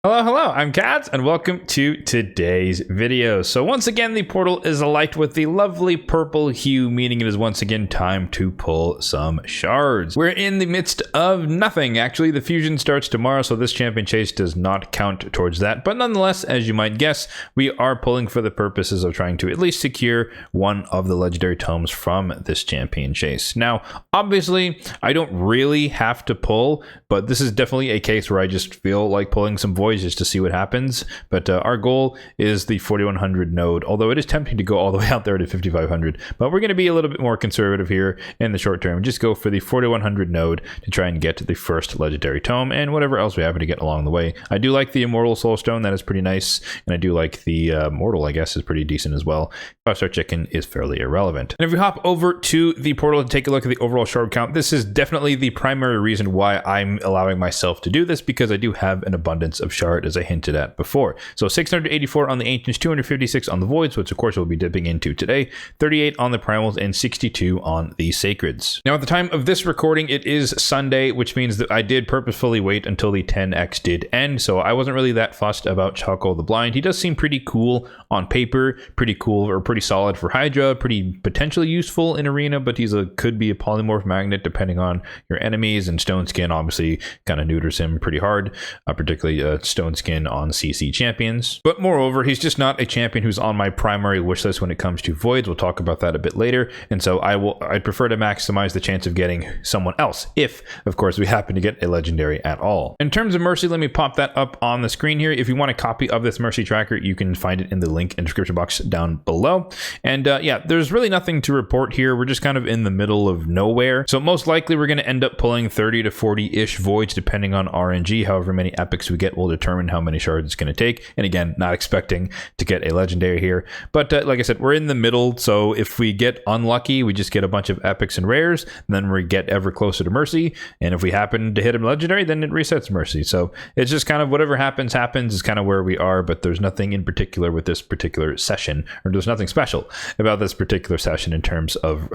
Hello, I'm Kads, and welcome to today's video. So once again, the portal is alight with the lovely purple hue, meaning it is once again time to pull some shards. We're in the midst of nothing. Actually, the fusion starts tomorrow, so this champion chase does not count towards that. But nonetheless, as you might guess, we are pulling for the purposes of trying to at least secure one of the legendary tomes from this champion chase. Now, obviously, I don't really have to pull, but this is definitely a case where I just feel like pulling some voids just to see what happens. But our goal is the 4100 node, although it is tempting to go all the way out there to 5500. But we're going to be a little bit more conservative here in the short term. Just go for the 4100 node to try and get to the first legendary tome and whatever else we happen to get along the way. I do like the Immortal Soulstone. That is pretty nice. And I do like the Mortal, I guess, is pretty decent as well. 5-star chicken is fairly irrelevant. And if we hop over to the portal and take a look at the overall shard count, this is definitely the primary reason why I'm allowing myself to do this, because I do have an abundance of shard, as I hinted at before. So 684 on the Ancients, 256 on the Voids, which of course we'll be dipping into today, 38 on the Primals, and 62 on the Sacreds. Now at the time of this recording, it is Sunday, which means that I did purposefully wait until the 10x did end, so I wasn't really that fussed about Choco the Blind. He does seem pretty cool on paper, pretty cool or pretty solid for Hydra, pretty potentially useful in Arena, but could be a polymorph magnet depending on your enemies, and Stone Skin obviously kind of neuters him pretty hard, particularly Stone Skin on CC champions. But moreover, he's just not a champion who's on my primary wish list when it comes to Voids. We'll talk about that a bit later, and so I'd prefer to maximize the chance of getting someone else, if of course we happen to get a legendary at all. In terms of Mercy, let me pop that up on the screen here. If you want a copy of this Mercy tracker, you can find it in the link in the description box down below. And yeah, there's really nothing to report here. We're just kind of in the middle of nowhere, so most likely we're going to end up pulling 30 to 40-ish Voids depending on RNG. However many epics we get will determine how many shards it's going to take, and again, not expecting to get a legendary here, but like I said, we're in the middle, so if we get unlucky, we just get a bunch of epics and rares, and then we get ever closer to Mercy, and if we happen to hit a legendary, then it resets Mercy. So it's just kind of whatever happens is kind of where we are, but there's nothing in particular with this particular session, or there's nothing special about this particular session in terms of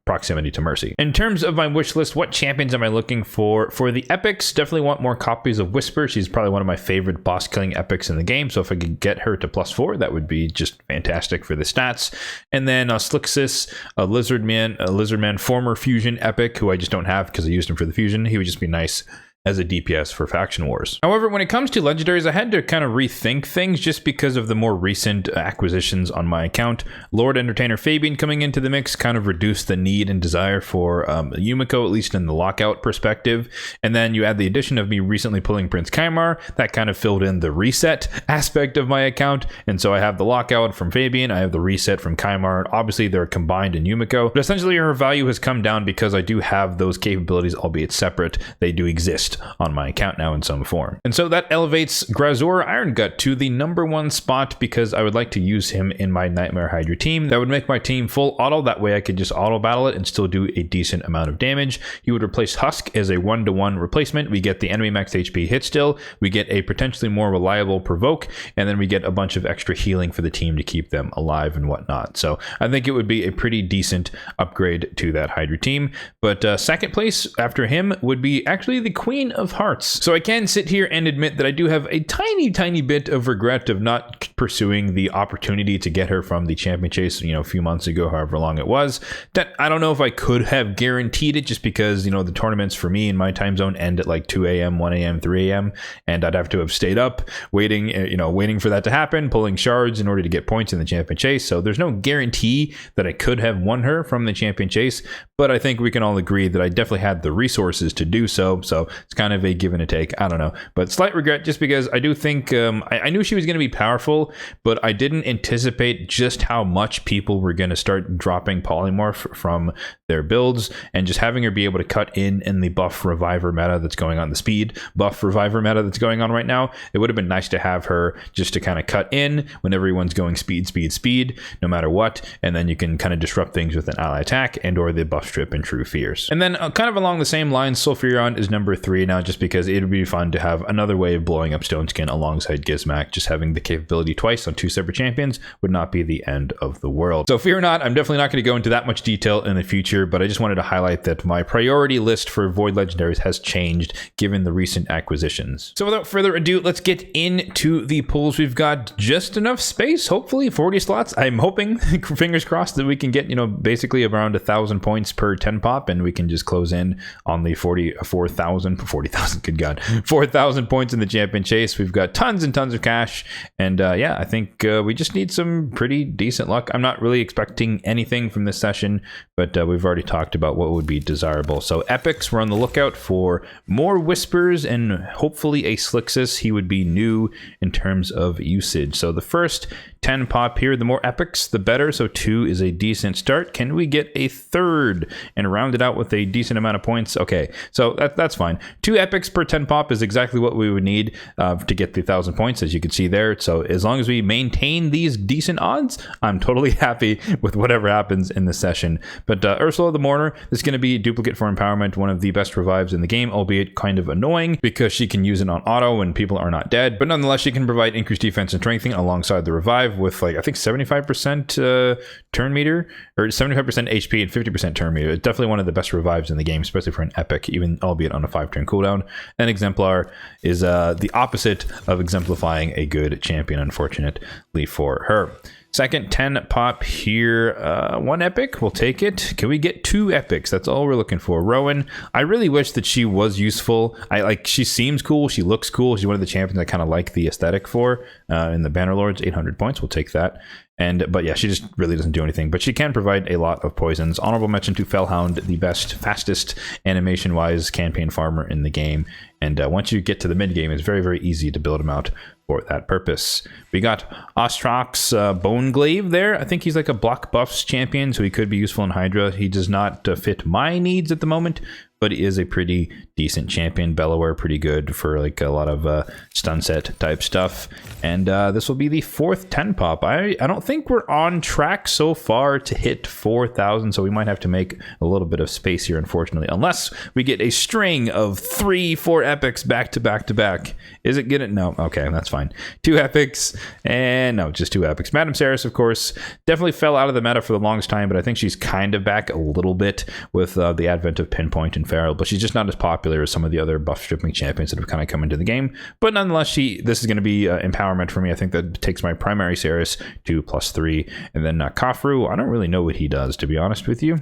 proximity to Mercy. In terms of my wish list, what champions am I looking for? For the epics, definitely want more copies of Whisper. She's probably one of my favorite boss killing epics in the game, so if I could get her to +4, that would be just fantastic for the stats. And then Slixus, a Lizardman former fusion epic, who I just don't have because I used him for the fusion. He would just be nice as a DPS for Faction Wars. However, when it comes to legendaries, I had to kind of rethink things just because of the more recent acquisitions on my account. Lord Entertainer Fabian coming into the mix kind of reduced the need and desire for Yumiko, at least in the lockout perspective. And then you add the addition of me recently pulling Prince Kaimar, that kind of filled in the reset aspect of my account. And so I have the lockout from Fabian, I have the reset from Kaimar. Obviously they're combined in Yumiko, but essentially her value has come down because I do have those capabilities, albeit separate. They do exist on my account now in some form. And so that elevates Grazor Iron Gut to the #1 spot, because I would like to use him in my Nightmare Hydra team. That would make my team full auto. That way I could just auto battle it and still do a decent amount of damage. He would replace Husk as a 1-to-1 replacement. We get the enemy max HP hit still, we get a potentially more reliable provoke, and then we get a bunch of extra healing for the team to keep them alive and whatnot. So I think it would be a pretty decent upgrade to that Hydra team. But second place after him would be actually the Queen of Hearts. So I can sit here and admit that I do have a tiny bit of regret of not pursuing the opportunity to get her from the champion chase, a few months ago, however long it was. That I don't know if I could have guaranteed it, just because, the tournaments for me in my time zone end at like 2 a.m., 1 a.m., 3 a.m., and I'd have to have stayed up waiting for that to happen, pulling shards in order to get points in the champion chase. So there's no guarantee that I could have won her from the champion chase, but I think we can all agree that I definitely had the resources to do so. So it's kind of a give and a take. I don't know, but slight regret, just because I do think I knew she was going to be powerful, but I didn't anticipate just how much people were going to start dropping polymorph from their builds, and just having her be able to cut in the buff reviver meta that's going on, the speed buff reviver meta that's going on right now. It would have been nice to have her just to kind of cut in when everyone's going speed, no matter what, and then you can kind of disrupt things with an ally attack and or the buff strip and True Fears. And then kind of along the same lines, Sulfurion is #3 now, just because it would be fun to have another way of blowing up Stone Skin alongside Gizmak, just having the capability ability twice on 2 separate champions would not be the end of the world. So fear not, I'm definitely not going to go into that much detail in the future, but I just wanted to highlight that my priority list for Void Legendaries has changed given the recent acquisitions. So without further ado, let's get into the pulls. We've got just enough space, hopefully 40 slots. I'm hoping, fingers crossed, that we can get, basically around 1,000 points per 10 pop, and we can just close in on the 40,000, good God, 4,000 points in the champion chase. We've got tons and tons of cash, and yeah, I think we just need some pretty decent luck. I'm not really expecting anything from this session, but we've already talked about what would be desirable. So epics, we're on the lookout for more Whispers and hopefully a Slixus. He would be new in terms of usage. So the first 10 pop here, the more epics, the better. So 2 is a decent start. Can we get a third and round it out with a decent amount of points? Okay, so that's fine. 2 epics per 10 pop is exactly what we would need to get the 1,000 points, as you can see there. So as long as we maintain these decent odds, I'm totally happy with whatever happens in the session. But Ursula the Mourner is going to be duplicate for empowerment, one of the best revives in the game, albeit kind of annoying because she can use it on auto when people are not dead. But nonetheless, she can provide increased defense and strengthening alongside the revive with, like, I think 75% turn meter, or 75% HP and 50% turn meter. It's definitely one of the best revives in the game, especially for an epic, even albeit on a 5-turn cooldown. And Exemplar is the opposite of exemplifying a good champion, unfortunately for her. Second 10 pop here, 1 epic, we'll take it. Can we get 2 epics? That's all we're looking for. Rowan, I really wish that she was useful. She seems cool, she looks cool. She's one of the champions I kind of like the aesthetic for. In the Bannerlords, 800 points, we'll take that. But yeah, she just really doesn't do anything, but she can provide a lot of poisons. Honorable mention to Fellhound, the best, fastest animation-wise campaign farmer in the game. And once you get to the mid-game, it's very, very easy to build him out for that purpose. We got Ostrox Bone Glaive there. I think he's like a block buffs champion, so he could be useful in Hydra. He does not fit my needs at the moment, but he is a pretty decent champion. Bellower, pretty good for like a lot of stun set type stuff. And this will be the 4th 10 pop. I don't think we're on track so far to hit 4,000, so we might have to make a little bit of space here, unfortunately, unless we get a string of 3-4 epics back to back to back. Is it good? No, okay, that's fine. 2 epics, and no, just 2 epics. Madame Saris, of course, definitely fell out of the meta for the longest time, but I think she's kind of back a little bit with the advent of Pinpoint and Feral, but she's just not as popular as some of the other buff stripping champions that have kind of come into the game. But nonetheless, this is going to be empowerment for me. I think that takes my primary Saris to +3, and then Khafru, I don't really know what he does, to be honest with you.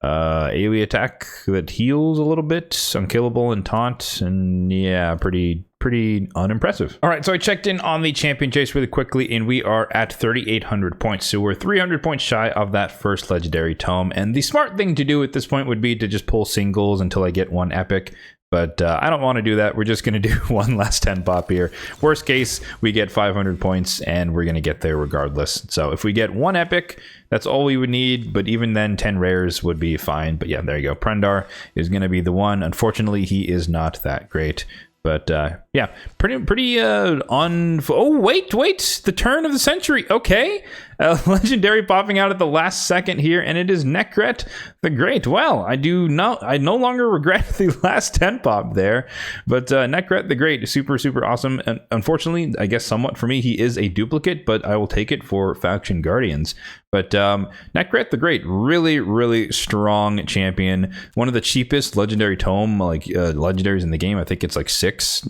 AoE attack that heals a little bit, unkillable and taunt, and yeah, pretty unimpressive. All right, so I checked in on the champion chase really quickly, and we are at 3,800 points. So we're 300 points shy of that first legendary tome. And the smart thing to do at this point would be to just pull singles until I get 1 epic. But I don't want to do that. We're just going to do 1 last 10 pop here. Worst case, we get 500 points, and we're going to get there regardless. So if we get 1 epic, that's all we would need. But even then, 10 rares would be fine. But yeah, there you go. Prendar is going to be the one. Unfortunately, he is not that great. But yeah, pretty oh, wait, the turn of the century. Okay, legendary popping out at the last second here, and it is Nekret the Great. Well, I no longer regret the last 10 pop there, but Nekret the Great is super awesome. And unfortunately, I guess somewhat for me, he is a duplicate, but I will take it for Faction Guardians. But Nekret the Great, really strong champion. One of the cheapest legendary tome legendaries in the game. I think it's like 6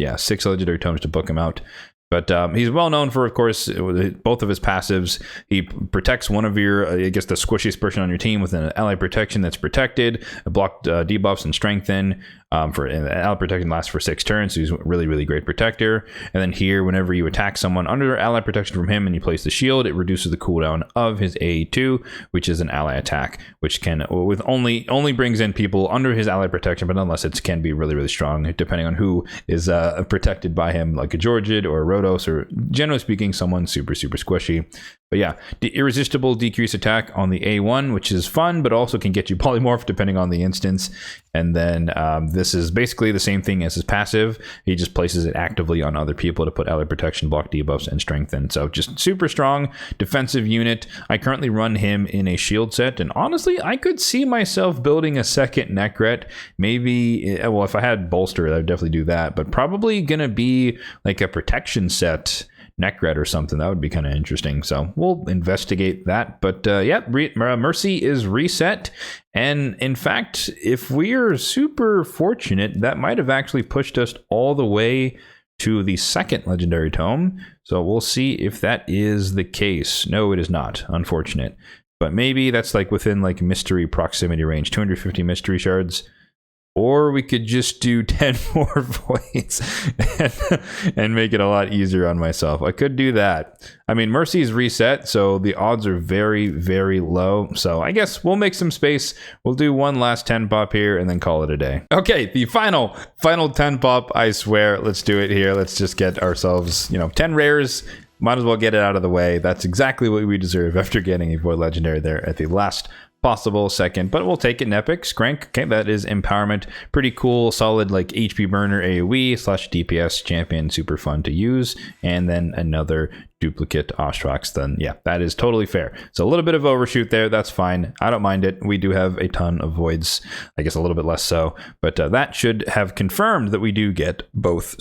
legendary tomes to book him out. But he's well known for, of course, both of his passives. He protects one of your, I guess, the squishiest person on your team with an ally protection that's protected, blocked debuffs and strengthen. Ally protection lasts for 6 turns, so he's a really great protector. And then here, whenever you attack someone under ally protection from him and you place the shield, it reduces the cooldown of his AE2, which is an ally attack, which can only brings in people under his ally protection, but nonetheless it can be really strong depending on who is protected by him, like a Georgid or a Rhodos, or generally speaking, someone super squishy. But yeah, the irresistible decrease attack on the A1, which is fun, but also can get you polymorph depending on the instance. And then this is basically the same thing as his passive. He just places it actively on other people to put ally protection, block debuffs, and strengthen. So just super strong defensive unit. I currently run him in a shield set, and honestly, I could see myself building a second Nekret. Maybe, well, if I had bolster, I would definitely do that, but probably gonna be like a protection set Necret or something. That would be kind of interesting. So we'll investigate that. But yeah, Mercy is reset. And in fact, if we are super fortunate, that might have actually pushed us all the way to the second legendary tome. So we'll see if that is the case. No, it is not. Unfortunate. But maybe that's like within like mystery proximity range, 250 mystery shards. Or we could just do 10 more voids and make it a lot easier on myself. I could do that. I mean, Mercy is reset, so the odds are very, very low. So I guess we'll make some space. We'll do one last 10 pop here and then call it a day. Okay, the final 10 pop, I swear. Let's do it here. Let's just get ourselves, 10 rares. Might as well get it out of the way. That's exactly what we deserve after getting a Void Legendary there at the last possible second, but we'll take it in epic. Skrank, okay, that is empowerment. Pretty cool, solid like HP burner AoE / DPS champion, super fun to use. And then another duplicate Oshrox, then yeah, that is totally fair. So a little bit of overshoot there, that's fine. I don't mind it. We do have a ton of voids, I guess a little bit less so, but that should have confirmed that we do get both,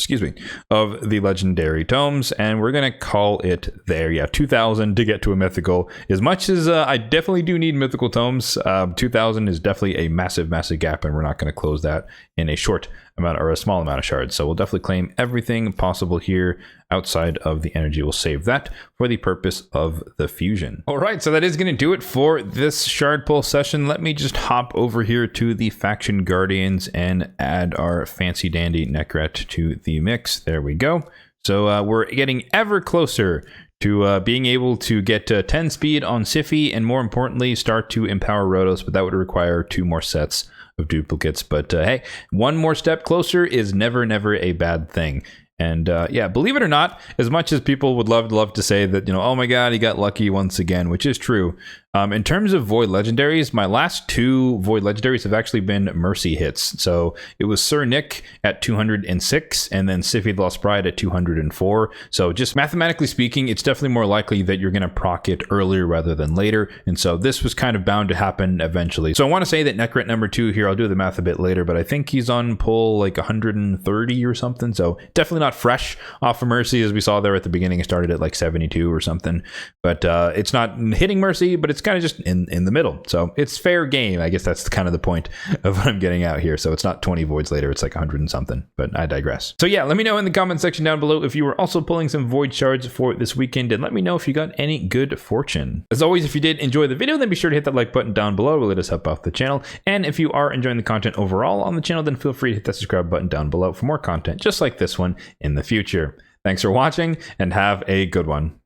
of the legendary tomes, and we're gonna call it there. Yeah, 2,000 to get to a mythical. As much as I definitely do need mythical tomes, 2,000 is definitely a massive gap, and we're not going to close that in a short amount or a small amount of shards. So we'll definitely claim everything possible here outside of the energy. We'll save that for the purpose of the fusion. All right, so that is going to do it for this shard pull session. Let me just hop over here to the faction guardians and add our fancy dandy Necret to the mix. There we go. So we're getting ever closer to being able to get 10 speed on Siphi, and more importantly, start to empower Rotos, but that would require 2 more sets of duplicates. But hey, one more step closer is never a bad thing. And yeah, believe it or not, as much as people would love to say that, oh my god, he got lucky once again, which is true. In terms of Void Legendaries, my last 2 Void Legendaries have actually been Mercy hits. So it was Sir Nick at 206, and then Siphi the Lost Bride at 204. So just mathematically speaking, it's definitely more likely that you're going to proc it earlier rather than later. And so this was kind of bound to happen eventually. So I want to say that Necret number 2 here, I'll do the math a bit later, but I think he's on pull like 130 or something. So definitely not fresh off of Mercy, as we saw there at the beginning. It started at like 72 or something. But it's not hitting Mercy, but it's kind of just in the middle. So it's fair game. I guess that's kind of the point of what I'm getting out here. So it's not 20 voids later, it's like 100 and something, but I digress. So yeah, let me know in the comment section down below if you were also pulling some void shards for this weekend, and let me know if you got any good fortune. As always, if you did enjoy the video, then be sure to hit that like button down below. It will let us help out the channel. And if you are enjoying the content overall on the channel, then feel free to hit that subscribe button down below for more content just like this one in the future. Thanks for watching, and have a good one.